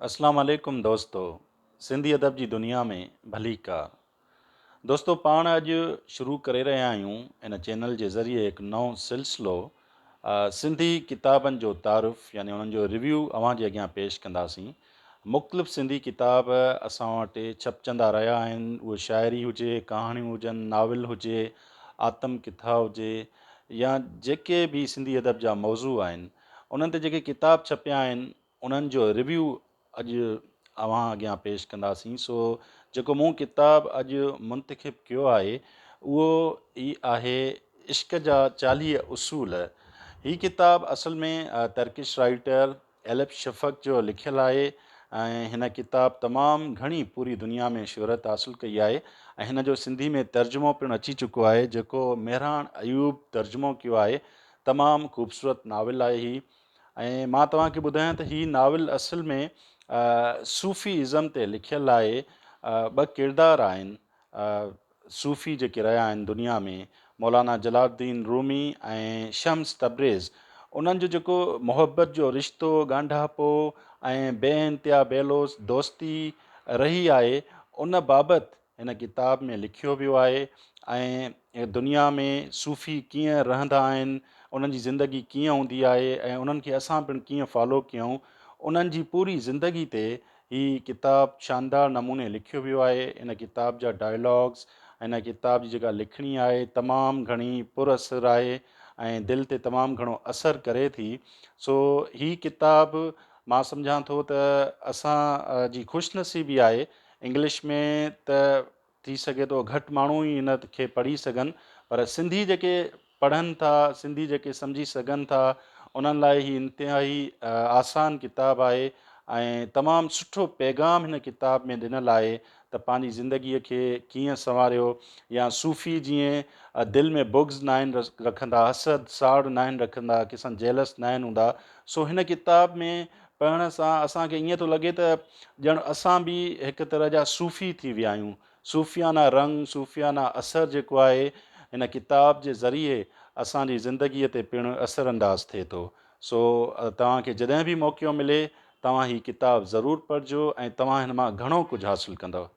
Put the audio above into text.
अस्सलाम वालेकुम दोस्तों। सिंधी अदब जी दुनिया में भली कार। दोस्तों, पाण अॼु शुरू करे रहिया आहियूं इन चैनल जे ज़रिए हिकु नओं सिलसिलो सिंधी किताबनि जो तारुफ़ यानी उन्हनि जो रिव्यू अव्हां जे अॻियां पेश कंदासीं। मुख़्तलिफ़ सिंधी किताब असां वटि छपजंदा रहिया आहिनि। उहे शाइरी हुजे, कहाणियूं हुजनि, नाविल हुजे, आतम किथा हुजे या जेके बि सिंधी अदब जा मौज़ू आहिनि, उन्हनि ते जेके किताब छपिया आहिनि उन्हनि जो रिव्यू अॼु अव्हां अॻियां पेश कंदासीं। सो जेको मूं किताबु अॼु मुंतखिब कयो आहे उहो ई आहे इश्क जा 40 उसूल। हीअ किताबु असल में टर्किश राइटर एलिफ शफ़क़ जो लिखियलु आहे ऐं हिन किताबु तमामु घणी पूरी दुनिया में शोहरत हासिलु कई आहे ऐं हिन जो सिंधी में तर्जुमो पिणु अची चुको आहे जेको मेहरान अयूब तर्जुमो कयो आहे। तमामु ख़ूबसूरत नाविल आहे हीअ। ऐं मां तव्हांखे ॿुधायां त हीअ नाविल असल में सूफ़ी इज़म ते लिखियलु आहे। ॿ किरदार आहिनि सूफ़ी जेके रहिया आहिनि दुनिया में, मौलाना जलालुद्दीन रूमी ऐं शम्स तब्रेज़। उन्हनि जो जेको मुहबत जो रिश्तो, ॻांढापो ऐं बेइंतिहा बेलोस दोस्ती रही आहे, उन बाबति हिन किताब में लिखियो वियो आहे। ऐं दुनिया में सूफ़ी कीअं रहंदा आहिनि, उन्हनि जी ज़िंदगी कीअं हूंदी आहे ऐं उन्हनि खे असां पिणु कीअं फॉलो कयूं, उन्हनि जी पूरी ज़िंदगी ते हीअ किताबु शानदार नमूने लिखियो वियो आहे। इन किताब जा डायलॉग्स, हिन किताब जी जेका लिखणी आहे तमामु घणी पुरअसर आहे ऐं दिलि ते तमामु घणो असरु करे थी। सो हीअ किताबु मां सम्झां थो त असां जी ख़ुशनसीबी आहे। इंग्लिश में त थी सघे थो घटि माण्हू ई इन खे पढ़ी सघनि, पर सिंधी जेके पढ़नि था, सिंधी जेके सम्झी सघनि था, उन्हनि लाइ ही इंतिहाई आसान किताबु आहे ऐं तमामु सुठो पैगाम हिन किताब में ॾिनल आहे त पंहिंजी ज़िंदगीअ खे कीअं संवारियो। या सूफ़ी जीअं दिलि में बुग़्ज़ न आहिनि रखंदा, हसद साड़ न आहिनि रखंदा, कंहिंसां जेलस न आहिनि हूंदा। सो हिन किताब में पढ़ण सां असांखे ईअं थो लॻे त ॼण असां बि हिकु तरह जा सूफ़ी थी विया आहियूं। सूफ़ियाना रंग, सूफ़ियाना असरु जेको आहे हिन किताब जे ज़रिए असांजी ज़िंदगीअ ते पिणु असरअंदाज़ थिए थो। सो तव्हांखे जॾहिं बि मौक़ो मिले तव्हां हीअ किताबु ज़रूरु पढ़िजो ऐं तव्हां हिन मां घणो कुझु हासिलु कंदव।